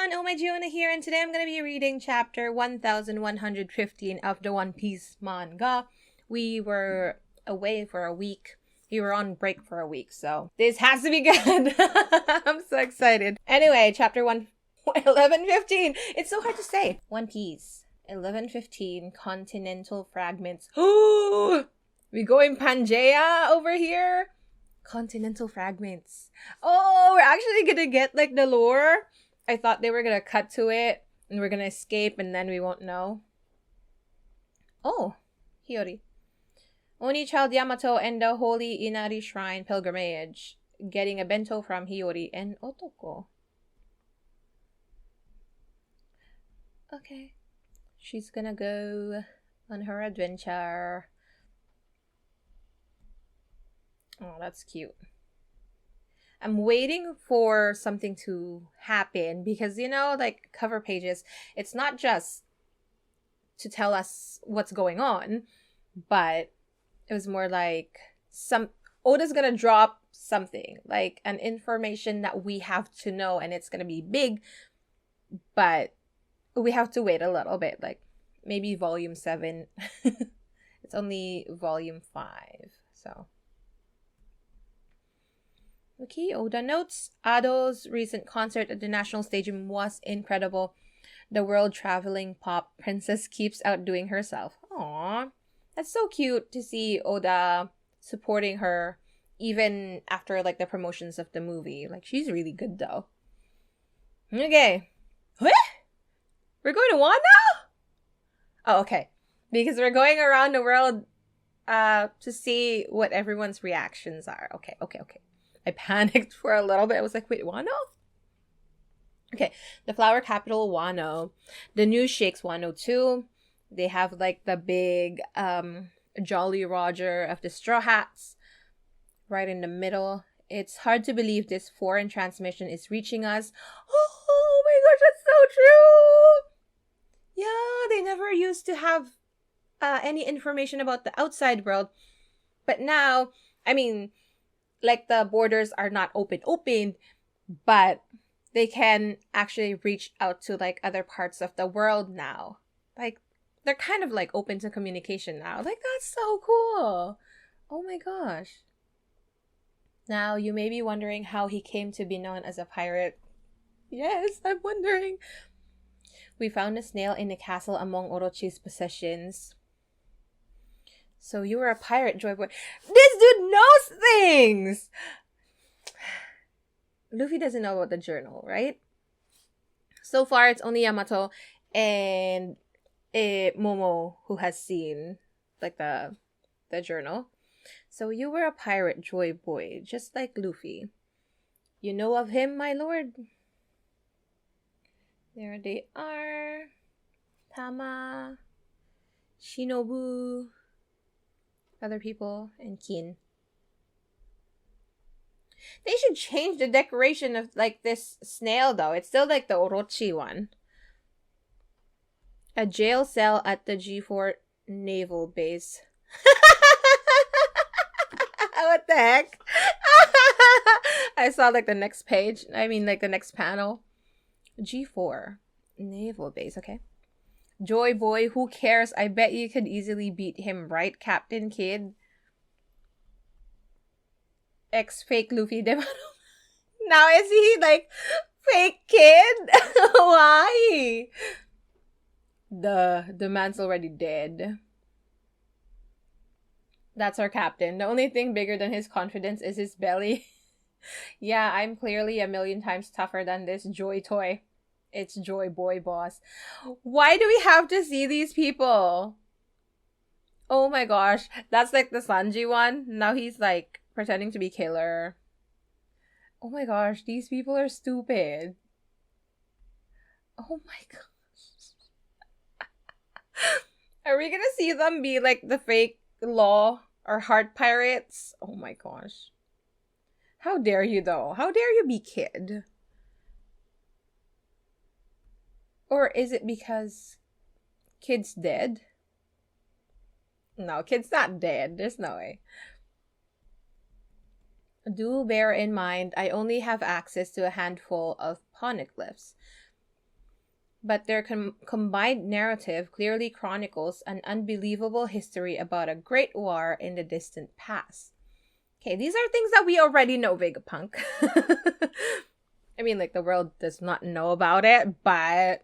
everyone, Oh My Giona here, and today I'm going to be reading chapter 1115 of the One Piece manga. We were away for a week. We were on break for a week, so this has to be good. I'm so excited. Anyway, chapter 1115. It's so hard to say. One Piece. 1115 Continental Fragments. Ooh! We going Pangea over here? Continental Fragments. Oh, we're actually gonna get like the lore. I thought they were gonna cut to it and we're gonna escape and then we won't know. Oh, Hiyori. Only Child Yamato and the Holy Inari Shrine pilgrimage. Getting a bento from Hiyori and Otoko. Okay. She's gonna go on her adventure. Oh, that's cute. I'm waiting for something to happen because, like cover pages, it's not just to tell us what's going on, but it was more like Oda's gonna drop something, like an information that we have to know, and it's gonna be big, but we have to wait a little bit, like maybe volume 7. It's only volume 5, so. Okay, Oda notes, Ado's recent concert at the National Stadium was incredible. The world-traveling pop princess keeps outdoing herself. Aww. That's so cute to see Oda supporting her even after like the promotions of the movie. Like, she's really good though. Okay. What? We're going to Wano? Oh, okay. Because we're going around the world to see what everyone's reactions are. Okay. I panicked for a little bit. I was like, wait, Wano? Okay, the flower capital, Wano. The news shakes Wano too. They have like the big Jolly Roger of the Straw Hats right in the middle. It's hard to believe this foreign transmission is reaching us. Oh my gosh, that's so true! Yeah, they never used to have any information about the outside world. But now, I mean, like the borders are not open, but they can actually reach out to like other parts of the world now. Like, they're kind of like open to communication now. Like, that's so cool. Oh my gosh. Now, you may be wondering how he came to be known as a pirate. Yes, I'm wondering. We found a snail in the castle among Orochi's possessions. So you were a pirate, Joy Boy. This dude knows things! Luffy doesn't know about the journal, right? So far, it's only Yamato and Momo who has seen like the journal. So you were a pirate, Joy Boy, just like Luffy. You know of him, my lord? There they are. Tama, Shinobu, other people, and Kin. They should change the decoration of like this snail though. It's still like the Orochi one. A jail cell at the G4 naval base. What the heck? I saw like the next page. I mean like the next panel. G4 naval base, okay. Joy Boy, who cares? I bet you could easily beat him, right, Captain Kid? Ex-fake Luffy. Now is he like fake kid? Why? The man's already dead. That's our captain. The only thing bigger than his confidence is his belly. Yeah, I'm clearly a million times tougher than this Joy Toy. It's Joy Boy, boss. Why do we have to see these people? Oh my gosh. That's like the Sanji one. Now he's like pretending to be killer. Oh my gosh. These people are stupid. Oh my gosh. Are we gonna see them be like the fake Law or heart pirates? Oh my gosh. How dare you though? How dare you be Kid? Or is it because Kid's dead? No, Kid's not dead. There's no way. Do bear in mind, I only have access to a handful of poneglyphs. but their combined narrative clearly chronicles an unbelievable history about a great war in the distant past. Okay, these are things that we already know, Vegapunk. I mean, like, the world does not know about it, but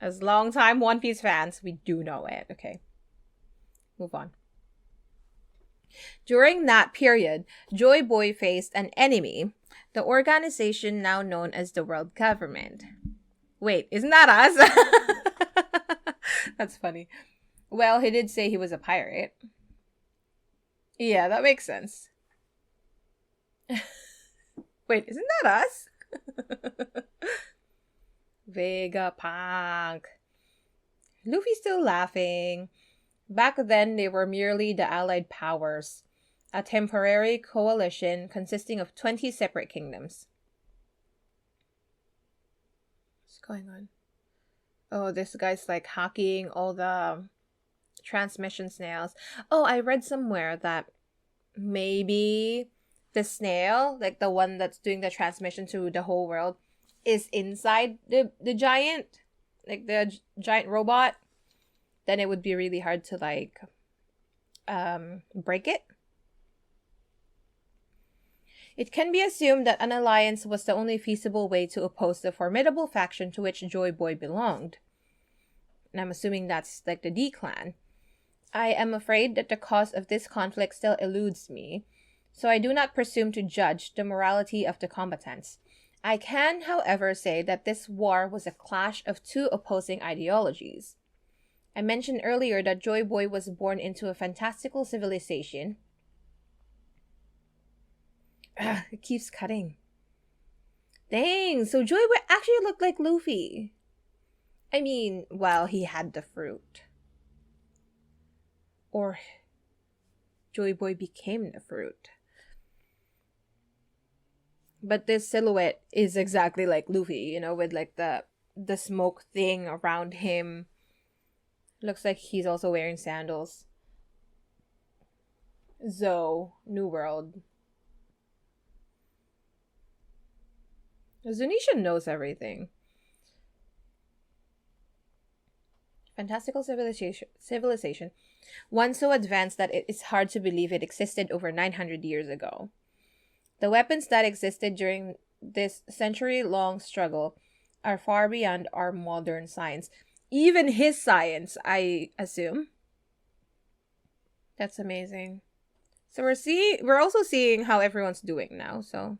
as long-time One Piece fans, we do know it. Okay, move on. During that period, Joy Boy faced an enemy, the organization now known as the World Government. Wait, isn't that us? That's funny. Well, he did say he was a pirate. Yeah, that makes sense. Wait, isn't that us? Vegapunk. Luffy's still laughing. Back then, they were merely the Allied Powers, a temporary coalition consisting of 20 separate kingdoms. What's going on? Oh, this guy's like hacking all the transmission snails. Oh, I read somewhere that maybe the snail, like the one that's doing the transmission to the whole world, is inside the giant, like the giant robot. Then it would be really hard to like break it. It can be assumed that an alliance was the only feasible way to oppose the formidable faction to which Joy Boy belonged. And I'm assuming that's like the D-Clan. I am afraid that the cause of this conflict still eludes me, so I do not presume to judge the morality of the combatants. I can, however, say that this war was a clash of two opposing ideologies. I mentioned earlier that Joy Boy was born into a fantastical civilization. It keeps cutting. Dang, so Joy Boy actually looked like Luffy. I mean, well, he had the fruit. Or Joy Boy became the fruit. But this silhouette is exactly like Luffy, you know, with like the smoke thing around him. Looks like he's also wearing sandals. Zoe, New World. Zunisha knows everything. Fantastical civilization. One so advanced that it is hard to believe it existed over 900 years ago. The weapons that existed during this century-long struggle are far beyond our modern science. Even his science, I assume. That's amazing. So we're also seeing how everyone's doing now, so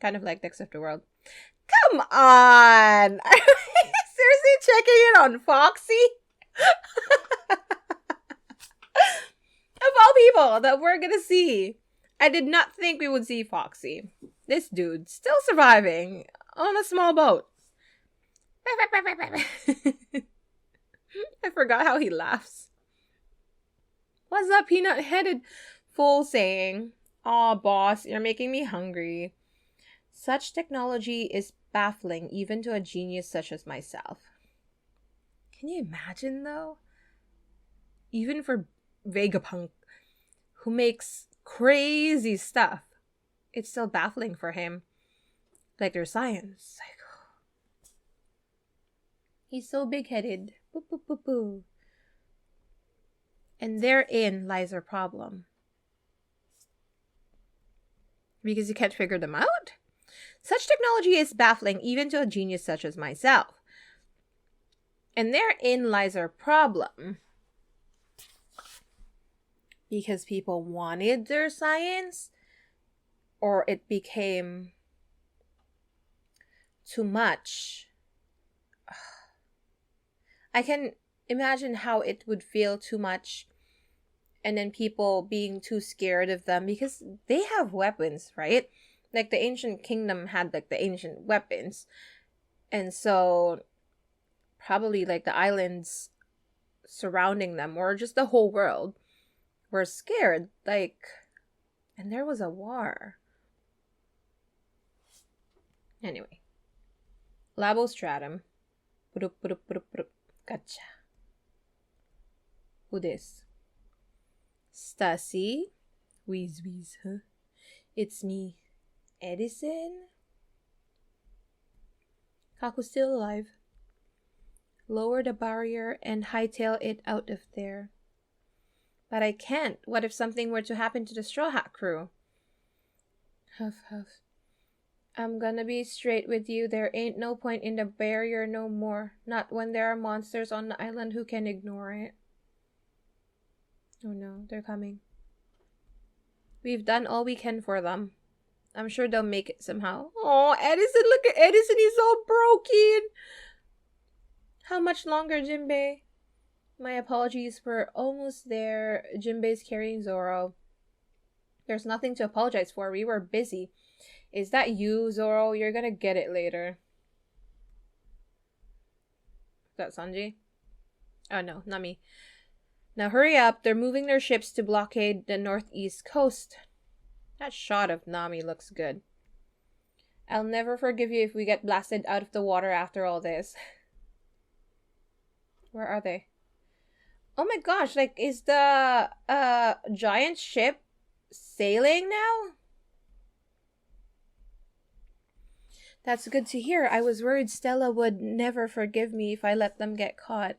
kind of like next of the world. Come on! Are you seriously checking in on Foxy? Of all people that we're gonna see. I did not think we would see Foxy. This dude still surviving on a small boat. I forgot how he laughs. What's up, peanut-headed fool saying? Aw, boss, you're making me hungry. Such technology is baffling even to a genius such as myself. Can you imagine, though? Even for Vegapunk, who makes crazy stuff, it's still baffling for him. Like their science. Like, he's so big-headed. Boo, boo, boo, boo. And therein lies our problem. Because you can't figure them out? Such technology is baffling even to a genius such as myself. And therein lies our problem. Because people wanted their science, or it became too much. I can imagine how it would feel too much, and then people being too scared of them because they have weapons, right? Like the ancient kingdom had like the ancient weapons, and so probably like the islands surrounding them or just the whole world were scared, like, and there was a war. Anyway, Labostratum. Gotcha. Who this? Stacy? Wheeze, huh? It's me, Edison? Kaku's still alive. Lower the barrier and hightail it out of there. But I can't. What if something were to happen to the Straw Hat crew? Huff, huff. I'm gonna be straight with you. There ain't no point in the barrier no more. Not when there are monsters on the island who can ignore it. Oh no, they're coming. We've done all we can for them. I'm sure they'll make it somehow. Oh, Edison, look at Edison. He's all broken. How much longer, Jinbei? My apologies. We're almost there. Jinbei's carrying Zoro. There's nothing to apologize for. We were busy. Is that you, Zoro? You're gonna get it later. Is that Sanji? Oh no, not me. Now hurry up. They're moving their ships to blockade the northeast coast. That shot of Nami looks good. I'll never forgive you if we get blasted out of the water after all this. Where are they? Oh my gosh, like, is the giant ship sailing now? That's good to hear. I was worried Stella would never forgive me if I let them get caught.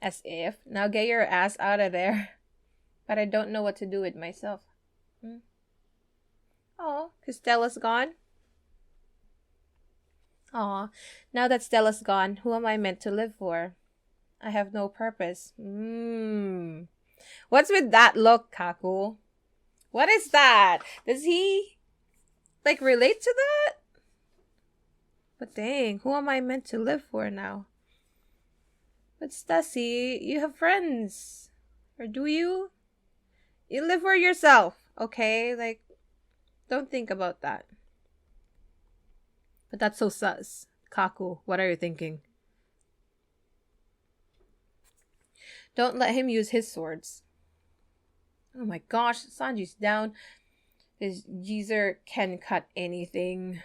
As if. Now get your ass out of there. But I don't know what to do with myself. Oh, because Stella's gone? Aw, now that Stella's gone, who am I meant to live for? I have no purpose. What's with that look, Kaku? What is that? Does he, like, relate to that? But dang, who am I meant to live for now? But Stussy, you have friends. Or do you? You live for yourself, okay? Like, don't think about that. But that's so sus. Kaku, what are you thinking? Don't let him use his swords. Oh my gosh, Sanji's down. This geezer can cut anything.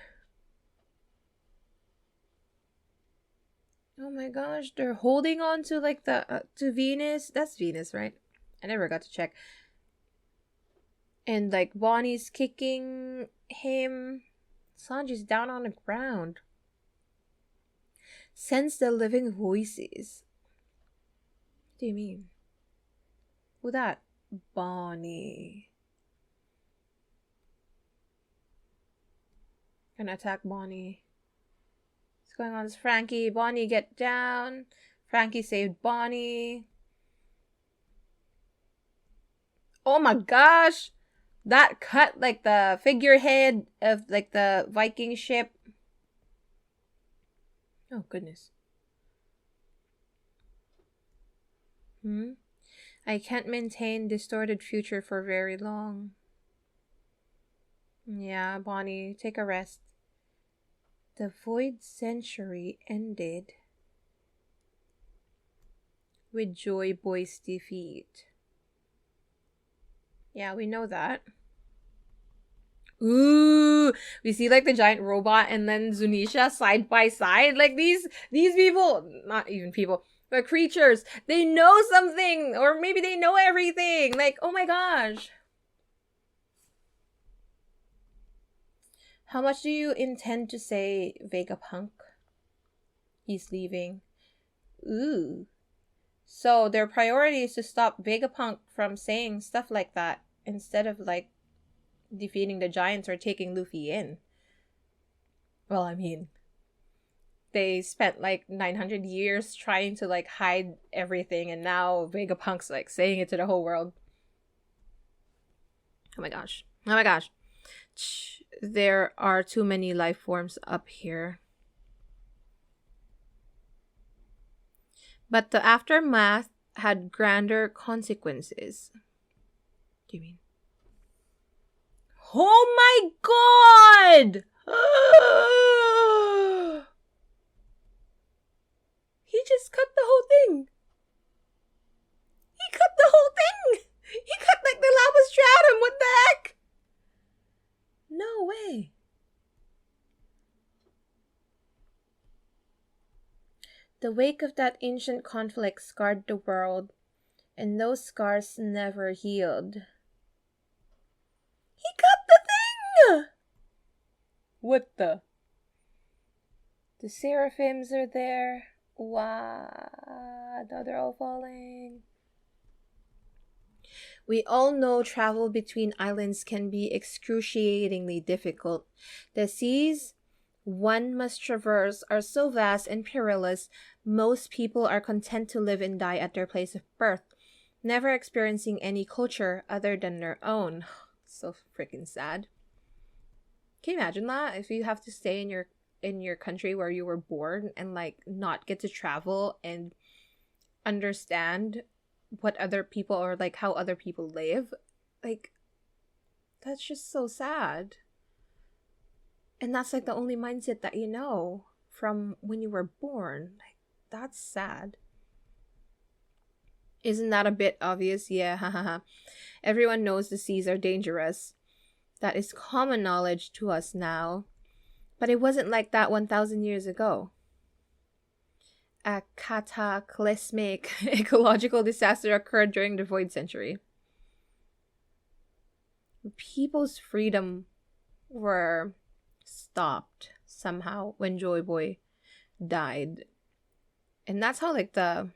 Oh my gosh, they're holding on to like the to Venus. That's Venus, right? I never got to check. And like Bonnie's kicking him. Sanji's down on the ground. Sense the living voices. What do you mean? Who that? Bonnie. Gonna attack Bonnie. What's going on? It's Frankie. Bonnie, get down. Frankie saved Bonnie. Oh my gosh! That cut like the figurehead of like the Viking ship. Oh goodness. I can't maintain distorted future for very long. Yeah, Bonnie, take a rest. The Void Century ended with Joy Boy's defeat. Yeah, we know that. Ooh, we see like the giant robot and then Zunisha side by side. Like these people, not even people, but creatures, they know something, or maybe they know everything. Like, oh my gosh. How much do you intend to say Vegapunk? He's leaving. Ooh. So their priority is to stop Vegapunk from saying stuff like that instead of like defeating the giants or taking Luffy in. Well, I mean, they spent like 900 years trying to like hide everything, and now Vegapunk's like saying it to the whole world. Oh my gosh. Oh my gosh. There are too many life forms up here. But the aftermath had grander consequences. What do you mean? Oh my god! He just cut the whole thing. He cut the whole thing! He cut like the lava stratum! What the heck? No way. The wake of that ancient conflict scarred the world, and those scars never healed. He cut the thing! What the? The seraphims are there. What? No, they're all falling. We all know travel between islands can be excruciatingly difficult. The seas one must traverse are so vast and perilous, most people are content to live and die at their place of birth, never experiencing any culture other than their own. So freaking sad. Can you imagine that? If you have to stay in your country where you were born and like not get to travel and understand what other people or like how other people live, like that's just so sad. And that's like the only mindset that you know from when you were born. Like that's sad. Isn't that a bit obvious? Yeah, hahaha. Everyone knows the seas are dangerous. That is common knowledge to us now. But it wasn't like that 1,000 years ago. A cataclysmic ecological disaster occurred during the Void Century. People's freedom were stopped somehow when Joy Boy died. And that's how like the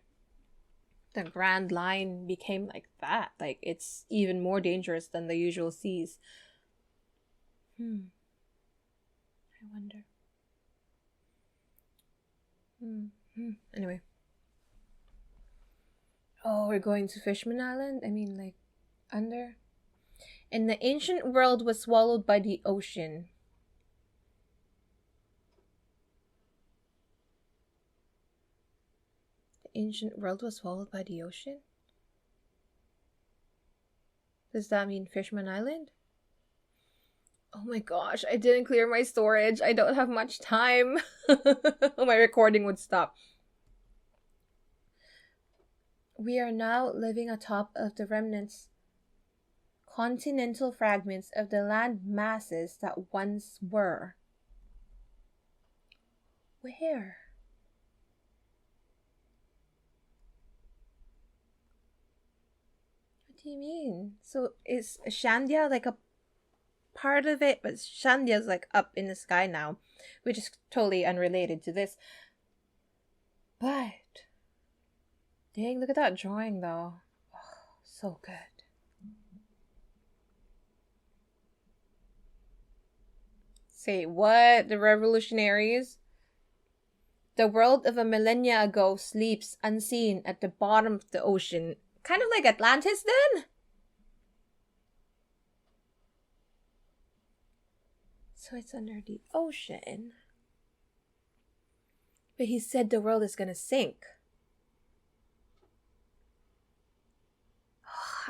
Grand Line became like that. Like it's even more dangerous than the usual seas. I wonder. Anyway. Oh, we're going to Fishman Island? I mean, like, under? And the ancient world was swallowed by the ocean. The ancient world was swallowed by the ocean? Does that mean Fishman Island? Oh my gosh, I didn't clear my storage. I don't have much time. My recording would stop. We are now living atop of the remnants, continental fragments of the land masses that once were. Where? What do you mean? So is Shandia like a part of it? But Shandia's like up in the sky now, which is totally unrelated to this. But dang, look at that drawing though. Oh, so good. Say what? The revolutionaries? The world of a millennia ago sleeps unseen at the bottom of the ocean. Kind of like Atlantis then? So it's under the ocean. But he said the world is gonna sink.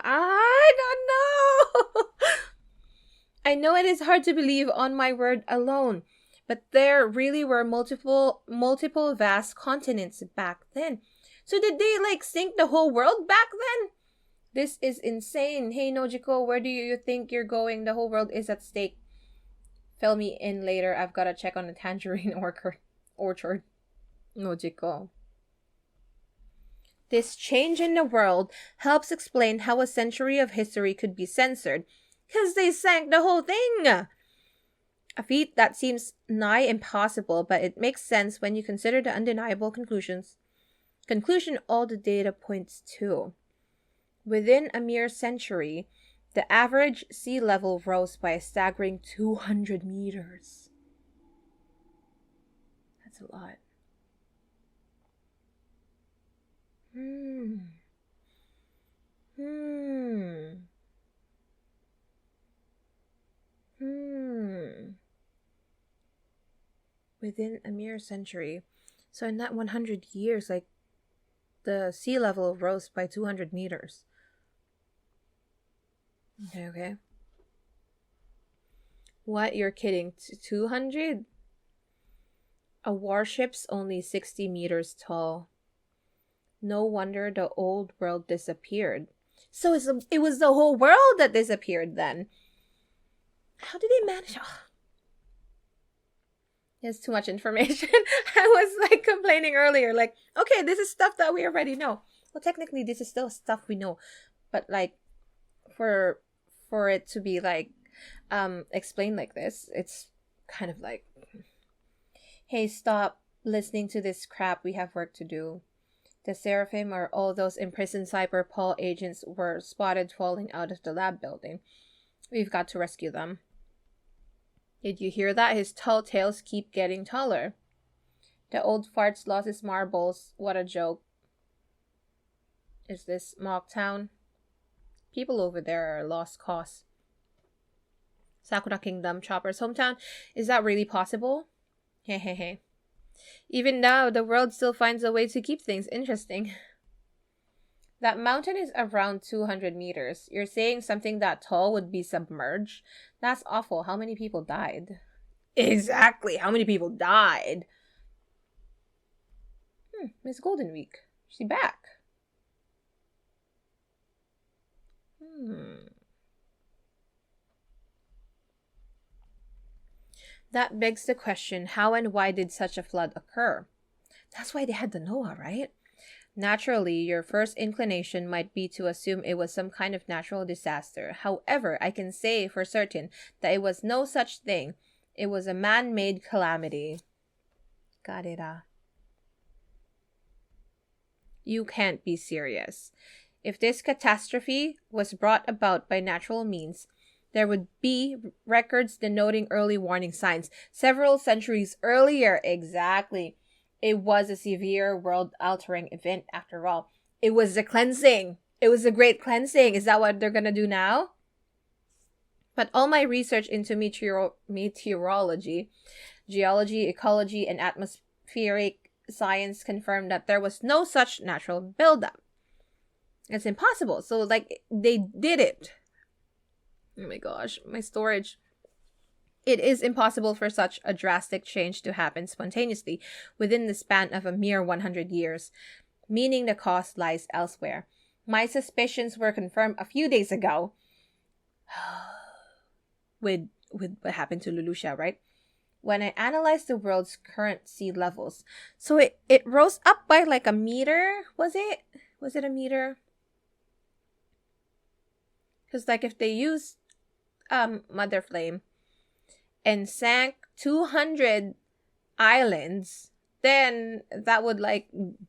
I don't know. I know it is hard to believe on my word alone, but there really were multiple vast continents back then. So did they like sink the whole world back then? This is insane. Hey Nojiko, where do you think you're going? The whole world is at stake. Fill me in later. I've got to check on the tangerine orchard. Nojiko. This change in the world helps explain how a century of history could be censored. Because they sank the whole thing! A feat that seems nigh impossible, but it makes sense when you consider the undeniable conclusion all the data points to. Within a mere century, the average sea level rose by a staggering 200 meters. That's a lot. Within a mere century. So in that 100 years, like, the sea level rose by 200 meters. Okay. What? You're kidding. 200? A warship's only 60 meters tall. No wonder the old world disappeared. So it was the whole world that disappeared then. How did they manage? Oh. There's too much information. I was like complaining earlier, like, okay, this is stuff that we already know. Well, technically, this is still stuff we know, but like, for it to be like, explained like this, it's kind of like, hey, stop Listening to this crap, we have work to do. The Seraphim or all those imprisoned Cyber Paul agents were spotted falling out of the lab building. We've got to rescue them. Did you hear that? His tall tales keep getting taller. The old farts lost his marbles. What a joke. Is this Mock Town? People over there are lost cause. Sakura Kingdom, Chopper's hometown. Is that really possible? Hehehe. Even now, the world still finds a way to keep things interesting. That mountain is around 200 meters. You're saying something that tall would be submerged? That's awful. How many people died? Exactly. How many people died? Miss Golden Week. She's back. That begs the question, how and why did such a flood occur? That's why they had the Noah, right? Naturally, your first inclination might be to assume it was some kind of natural disaster. However, I can say for certain that it was no such thing. It was a man-made calamity. Got it, You can't be serious. If this catastrophe was brought about by natural means, there would be records denoting early warning signs. Several centuries earlier, exactly. It was a severe world-altering event after all. It was a cleansing. It was a great cleansing. Is that what they're going to do now? But all my research into meteorology, geology, ecology, and atmospheric science confirmed that there was no such natural buildup. It's impossible. So, they did it. Oh my gosh, my storage. It is impossible for such a drastic change to happen spontaneously within the span of a mere 100 years, meaning the cause lies elsewhere. My suspicions were confirmed a few days ago with what happened to Lulusha, right? When I analyzed the world's current sea levels. So it rose up by like a meter, was it? Was it a meter? Because if they used Mother Flame and sank 200 islands, then that would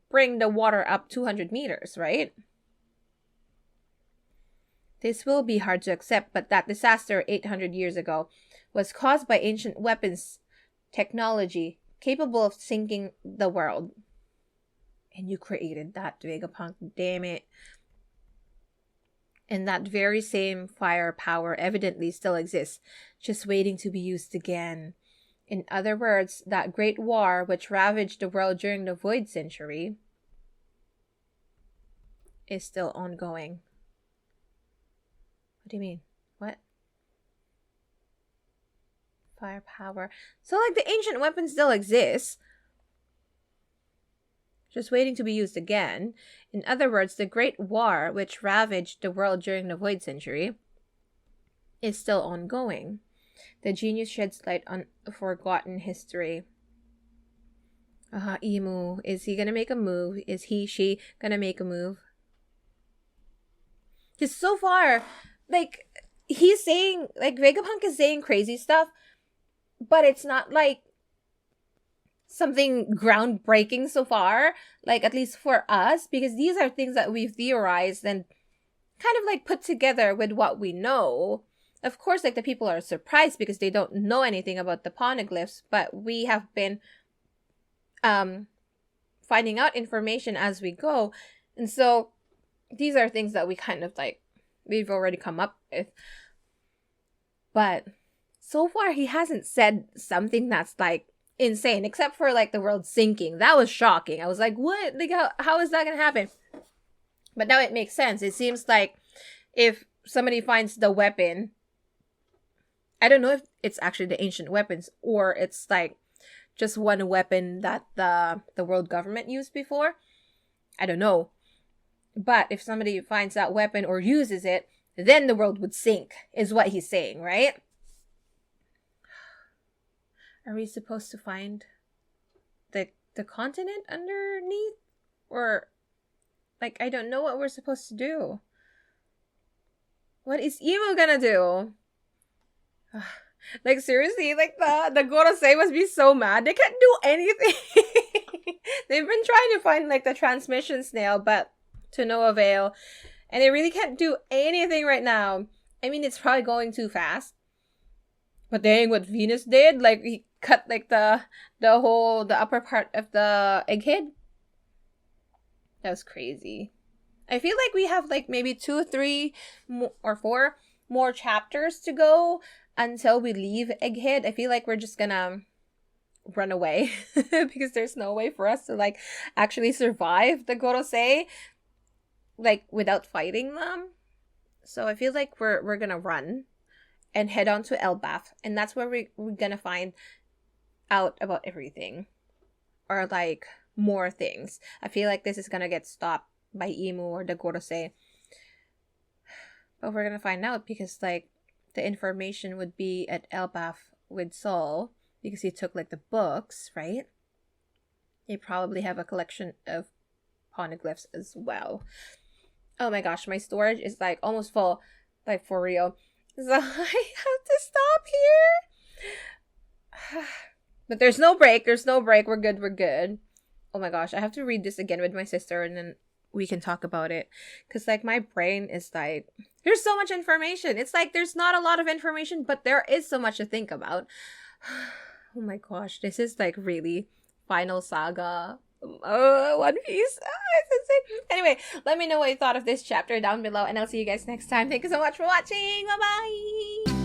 bring the water up 200 meters, right? This will be hard to accept, but that disaster 800 years ago was caused by ancient weapons technology capable of sinking the world. And you created that, Vegapunk, damn it. And that very same firepower evidently still exists, just waiting to be used again. In other words, that great war which ravaged the world during the Void Century is still ongoing. What do you mean? What? Firepower. So, the ancient weapons still exist, just waiting to be used again. In other words, the Great War, which ravaged the world during the Void Century, is still ongoing. The genius sheds light on forgotten history. Emu. Is he gonna make a move? Is she gonna make a move? Because so far, he's saying, Vegapunk is saying crazy stuff, but it's not something groundbreaking so far, at least for us, because these are things that we've theorized and kind of put together with what we know. Of course, the people are surprised because they don't know anything about the poneglyphs, but we have been finding out information as we go. And so these are things that we kind of we've already come up with. But so far, he hasn't said something that's insane, except for the world sinking. That was shocking. I was like, what? How is that gonna happen? But now it makes sense. It seems if somebody finds the weapon, I don't know if it's actually the ancient weapons or it's just one weapon that the world government used before. I don't know. But if somebody finds that weapon or uses it, then the world would sink, is what he's saying, right? Are we supposed to find the continent underneath? Or, I don't know what we're supposed to do. What is Emu gonna do? Seriously, the Gorosei must be so mad. They can't do anything. They've been trying to find like the transmission snail, but to no avail. And they really can't do anything right now. I mean, it's probably going too fast. But dang, what Venus did, like he cut like the upper part of the egghead. That was crazy. I feel like we have like maybe 2, 3, or 4 more chapters to go until we leave Egghead. I feel like we're just gonna run away because there's no way for us to like actually survive the Gorosei like without fighting them. So I feel like we're gonna run and head on to Elbaf, and that's where we're gonna find out about everything, or like more things. I feel like this is gonna get stopped by Imu or the Gorosei, but we're gonna find out because like the information would be at Elbaf with Sol because he took like the books, right? They probably have a collection of poneglyphs as well. Oh my gosh, my storage is like almost full, like for real. So I have to stop here. But there's no break. We're good. Oh my gosh, I have to read this again with my sister and then we can talk about it. Because like my brain is like, there's so much information. It's like there's not a lot of information, but there is so much to think about. Oh my gosh, this is like really final saga. One Piece. It's insane. Anyway, let me know what you thought of this chapter down below, and I'll see you guys next time. Thank you so much for watching. Bye bye.